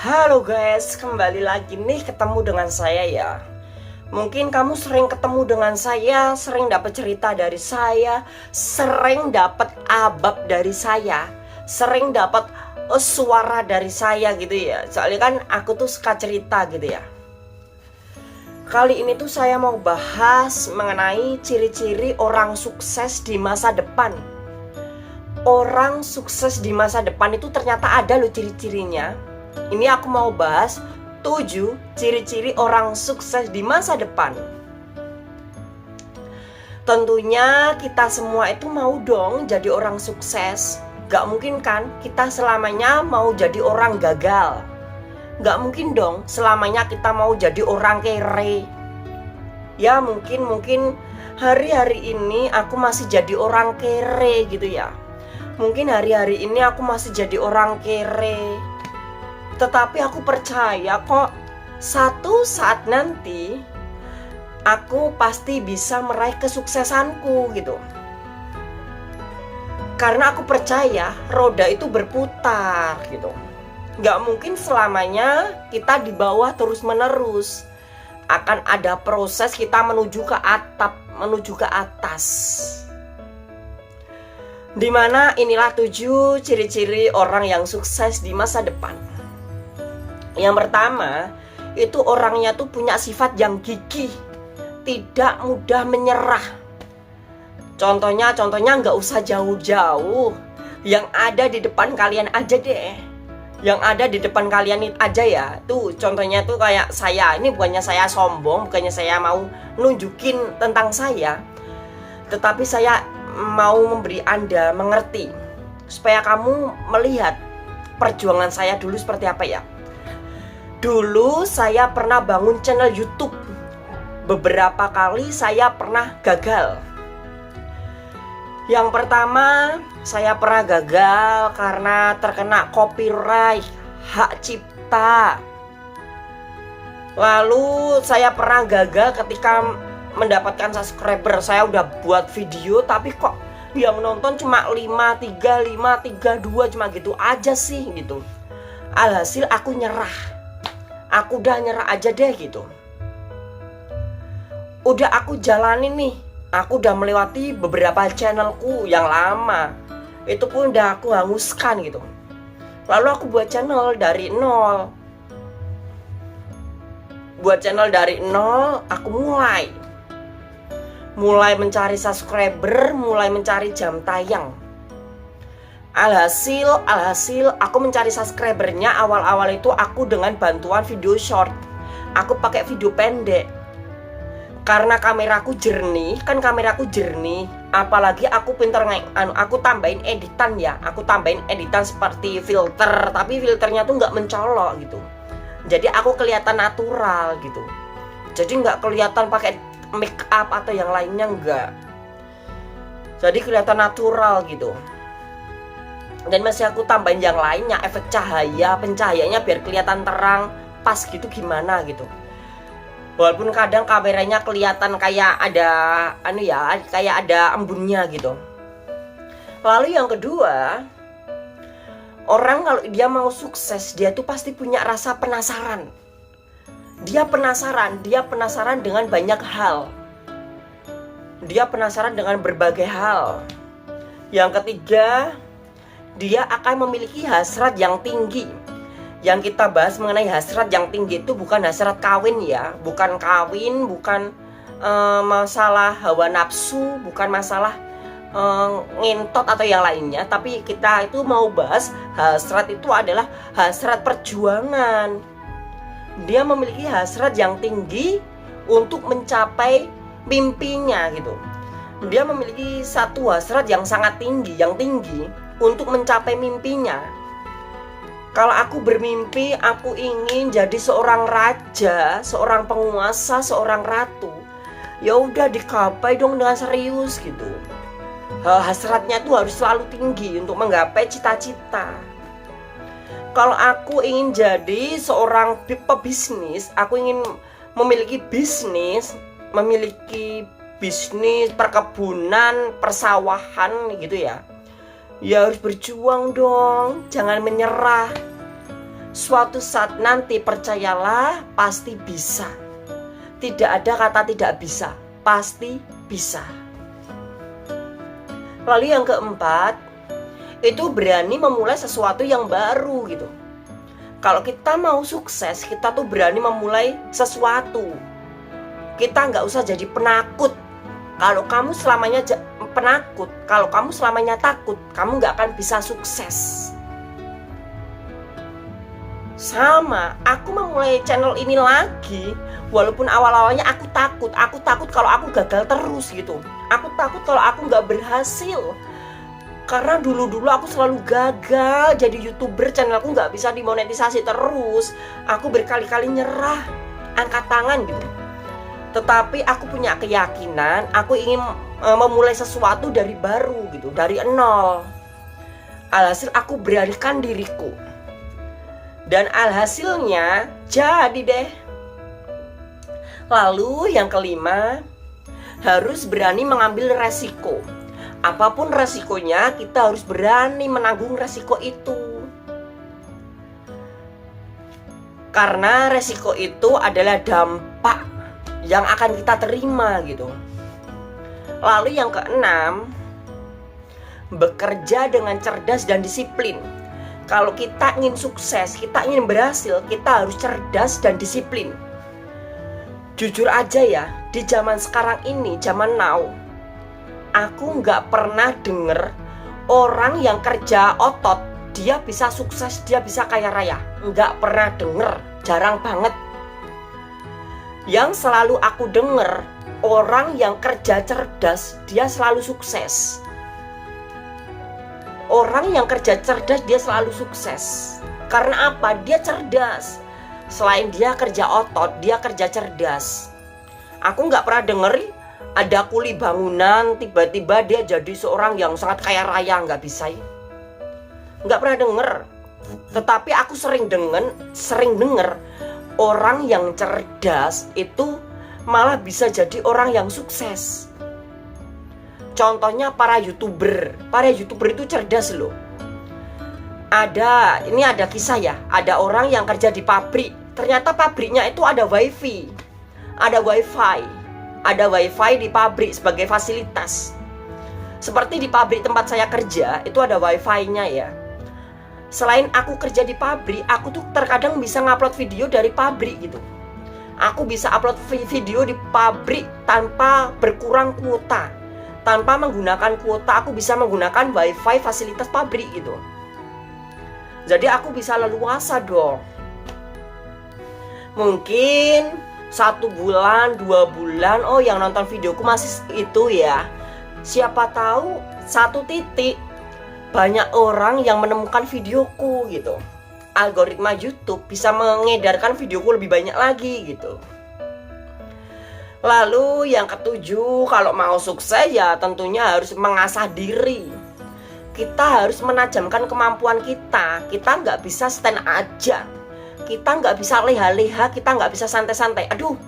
Halo guys, kembali lagi nih ketemu dengan saya ya. Mungkin kamu sering ketemu dengan saya, sering dapat cerita dari saya, sering dapat abab dari saya, sering dapat suara dari saya gitu ya. Soalnya kan aku tuh suka cerita gitu ya. Kali ini tuh saya mau bahas mengenai ciri-ciri orang sukses di masa depan. Orang sukses di masa depan itu ternyata ada loh ciri-cirinya. Ini aku mau bahas 7 ciri-ciri orang sukses di masa depan. Tentunya kita semua itu mau dong jadi orang sukses. Gak mungkin kan kita selamanya mau jadi orang gagal. Gak mungkin dong selamanya kita mau jadi orang kere. Ya mungkin hari-hari ini aku masih jadi orang kere gitu ya. Mungkin hari-hari ini aku masih jadi orang kere. Tetapi aku percaya kok satu saat nanti aku pasti bisa meraih kesuksesanku gitu. Karena aku percaya roda itu berputar gitu. Gak mungkin selamanya kita di bawah terus menerus. Akan ada proses kita menuju ke atap, menuju ke atas. Dimana inilah 7 ciri-ciri orang yang sukses di masa depan. Yang pertama, itu orangnya tuh punya sifat yang gigih, tidak mudah menyerah. Contohnya nggak usah jauh-jauh, yang ada di depan kalian aja deh. Yang ada di depan kalian aja ya. Tuh contohnya tuh kayak saya. Ini bukannya saya sombong, bukannya saya mau nunjukin tentang saya, tetapi saya mau memberi Anda mengerti supaya kamu melihat perjuangan saya dulu seperti apa ya. Dulu saya pernah bangun channel YouTube. Beberapa kali saya pernah gagal. Yang pertama, saya pernah gagal karena terkena copyright, hak cipta. Lalu saya pernah gagal ketika mendapatkan subscriber. Saya udah buat video tapi kok yang menonton cuma 532 cuma gitu aja sih gitu. Alhasil aku nyerah. Aku udah nyerah aja deh gitu. Udah aku jalanin nih. Aku udah melewati beberapa channelku yang lama. Itu pun udah aku hanguskan gitu. Lalu aku buat channel dari nol. Buat channel dari nol, aku mulai mencari subscriber, mulai mencari jam tayang. Alhasil aku mencari subscribernya awal-awal itu aku dengan bantuan video short. Aku pakai video pendek. Karena kameraku jernih, apalagi aku pinter aku tambahin editan ya. Aku tambahin editan seperti filter, tapi filternya tuh nggak mencolok gitu. Jadi aku kelihatan natural gitu. Jadi nggak kelihatan pakai make up atau yang lainnya, enggak. Jadi kelihatan natural gitu. Dan masih aku tambahin yang lainnya, efek cahaya, pencahayaannya biar kelihatan terang, pas gitu gimana gitu. Walaupun kadang kameranya kelihatan kayak ada kayak ada embunnya gitu. Lalu yang kedua, orang kalau dia mau sukses, dia tuh pasti punya rasa penasaran. Dia penasaran dengan banyak hal. Dia penasaran dengan berbagai hal. Yang ketiga, dia akan memiliki hasrat yang tinggi. Yang kita bahas mengenai hasrat yang tinggi itu bukan hasrat kawin ya. Bukan kawin, bukan masalah hawa nafsu, bukan masalah ngentot atau yang lainnya. Tapi kita itu mau bahas hasrat itu adalah hasrat perjuangan. Dia memiliki hasrat yang tinggi untuk mencapai mimpinya gitu. Dia memiliki satu hasrat yang sangat tinggi, untuk mencapai mimpinya. Kalau aku bermimpi, aku ingin jadi seorang raja, seorang penguasa, seorang ratu. Ya udah digapai dong dengan serius gitu. Hasratnya tuh harus selalu tinggi untuk menggapai cita-cita. Kalau aku ingin jadi seorang pebisnis, aku ingin memiliki bisnis perkebunan, persawahan gitu ya. Ya harus berjuang dong, jangan menyerah. Suatu saat nanti percayalah pasti bisa. Tidak ada kata tidak bisa, pasti bisa. Lalu yang keempat, itu berani memulai sesuatu yang baru gitu. Kalau kita mau sukses, kita tuh berani memulai sesuatu. Kita nggak usah jadi penakut. Kalau kamu selamanya penakut, kalau kamu selamanya takut, kamu nggak akan bisa sukses. Sama, aku memulai channel ini lagi, walaupun awal-awalnya aku takut kalau aku gagal terus gitu. Aku takut kalau aku nggak berhasil. Karena dulu-dulu aku selalu gagal jadi YouTuber, channelku nggak bisa dimonetisasi terus. Aku berkali-kali nyerah, angkat tangan gitu. Tetapi aku punya keyakinan, aku ingin memulai sesuatu dari baru gitu, dari nol. Alhasil aku beranikan diriku. Dan alhasilnya jadi deh. Lalu yang kelima, harus berani mengambil resiko. Apapun resikonya, kita harus berani menanggung resiko itu. Karena resiko itu adalah dampak yang akan kita terima gitu. Lalu yang keenam, bekerja dengan cerdas dan disiplin. Kalau kita ingin sukses, kita ingin berhasil, kita harus cerdas dan disiplin. Jujur aja ya, di zaman sekarang ini, zaman now, aku nggak pernah denger orang yang kerja otot, dia bisa sukses, dia bisa kaya raya. Nggak pernah denger, jarang banget. Yang selalu aku denger, orang yang kerja cerdas, dia selalu sukses. Orang yang kerja cerdas, dia selalu sukses. Karena apa? Dia cerdas. Selain dia kerja otot, dia kerja cerdas. Aku nggak pernah denger ada kuli bangunan, tiba-tiba dia jadi seorang yang sangat kaya raya, nggak bisa ya. Nggak pernah denger. Tetapi aku sering denger orang yang cerdas itu malah bisa jadi orang yang sukses. Contohnya para YouTuber. Para YouTuber itu cerdas loh. Ini ada kisah ya. Ada orang yang kerja di pabrik. Ternyata pabriknya itu ada wifi. Ada wifi di pabrik sebagai fasilitas. Seperti di pabrik tempat saya kerja, itu ada wifi-nya ya. Selain aku kerja di pabrik, aku tuh terkadang bisa ngupload video dari pabrik gitu. Aku bisa upload video di pabrik tanpa berkurang kuota. Tanpa menggunakan kuota, aku bisa menggunakan wifi fasilitas pabrik gitu. Jadi aku bisa leluasa dong. Mungkin 1 bulan, 2 bulan, oh yang nonton videoku masih itu ya. Siapa tahu 1 titik banyak orang yang menemukan videoku gitu. Algoritma YouTube bisa mengedarkan videoku lebih banyak lagi gitu. Lalu yang ketujuh, kalau mau sukses ya tentunya harus mengasah diri. Kita harus menajamkan kemampuan kita. Kita nggak bisa stand aja. Kita nggak bisa leha-leha, kita nggak bisa santai-santai. Aduh,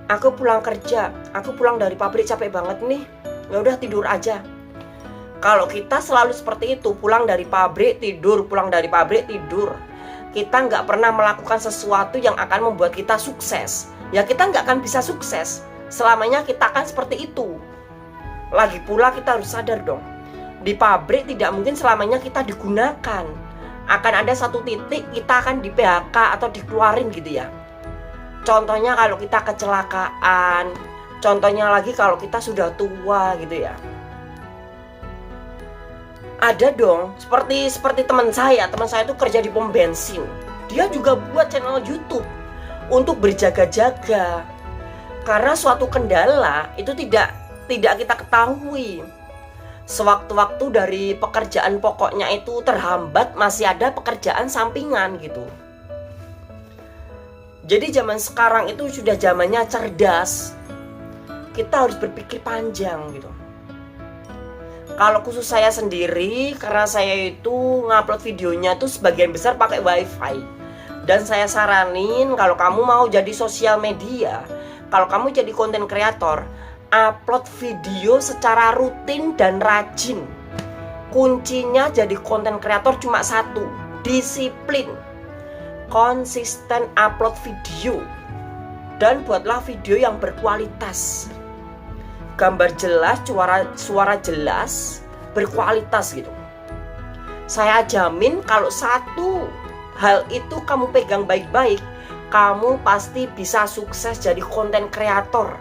aku pulang kerja, aku pulang dari pabrik capek banget nih. Ya udah tidur aja. Kalau kita selalu seperti itu, pulang dari pabrik tidur, pulang dari pabrik tidur, kita nggak pernah melakukan sesuatu yang akan membuat kita sukses. Ya kita nggak akan bisa sukses selamanya kita akan seperti itu. Lagi pula kita harus sadar dong, di pabrik tidak mungkin selamanya kita digunakan. Akan ada 1 titik kita akan di PHK atau dikeluarin gitu ya. Contohnya kalau kita kecelakaan, contohnya lagi kalau kita sudah tua gitu ya. Ada dong, seperti teman saya itu kerja di pom bensin. Dia juga buat channel YouTube untuk berjaga-jaga. Karena suatu kendala itu tidak kita ketahui. Sewaktu-waktu dari pekerjaan pokoknya itu terhambat, masih ada pekerjaan sampingan gitu. Jadi zaman sekarang itu sudah zamannya cerdas. Kita harus berpikir panjang gitu. Kalau khusus saya sendiri, karena saya itu ngupload videonya tuh sebagian besar pakai wifi. Dan saya saranin kalau kamu mau jadi sosial media, kalau kamu jadi konten kreator, upload video secara rutin dan rajin. Kuncinya jadi konten kreator cuma 1, disiplin. konsisten upload video, dan buatlah video yang berkualitas, gambar jelas, suara jelas, berkualitas gitu. Saya jamin kalau satu hal itu kamu pegang baik-baik, kamu pasti bisa sukses jadi konten kreator.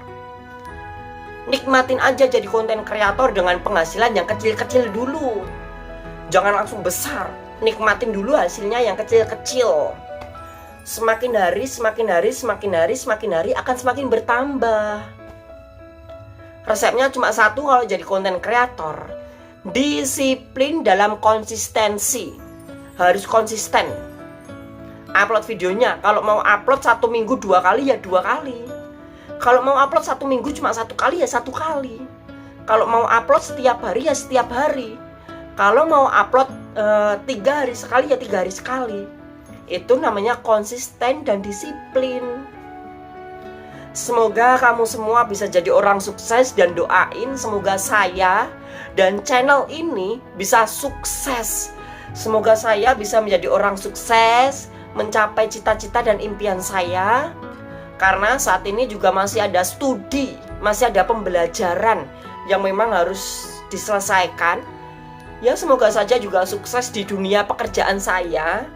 Nikmatin aja jadi konten kreator dengan penghasilan yang kecil-kecil dulu. Jangan langsung besar, nikmatin dulu hasilnya yang kecil-kecil. Semakin hari akan semakin bertambah. Resepnya cuma satu kalau jadi konten kreator: disiplin dalam konsistensi. Harus konsisten upload videonya. Kalau mau upload 1 minggu 2 kali ya 2 kali. Kalau mau upload 1 minggu cuma 1 kali ya 1 kali. Kalau mau upload setiap hari ya setiap hari. Kalau mau upload 3 hari sekali ya 3 hari sekali. Itu namanya konsisten dan disiplin. Semoga kamu semua bisa jadi orang sukses, dan doain semoga saya dan channel ini bisa sukses. Semoga saya bisa menjadi orang sukses, mencapai cita-cita dan impian saya. Karena saat ini juga masih ada studi, masih ada pembelajaran yang memang harus diselesaikan. Ya, semoga saja juga sukses di dunia pekerjaan saya.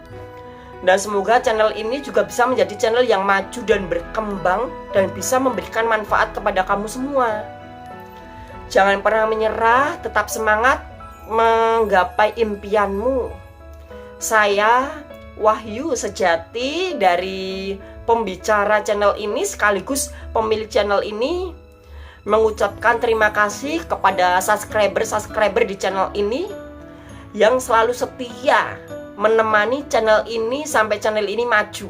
Dan semoga channel ini juga bisa menjadi channel yang maju dan berkembang, dan bisa memberikan manfaat kepada kamu semua. Jangan pernah menyerah, tetap semangat menggapai impianmu. Saya Wahyu Sejati dari pembicara channel ini sekaligus pemilik channel ini mengucapkan terima kasih kepada subscriber di channel ini yang selalu setia menemani channel ini sampai channel ini maju.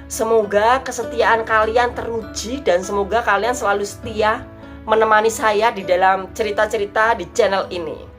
Semoga kesetiaan kalian teruji, dan semoga kalian selalu setia menemani saya di dalam cerita-cerita di channel ini.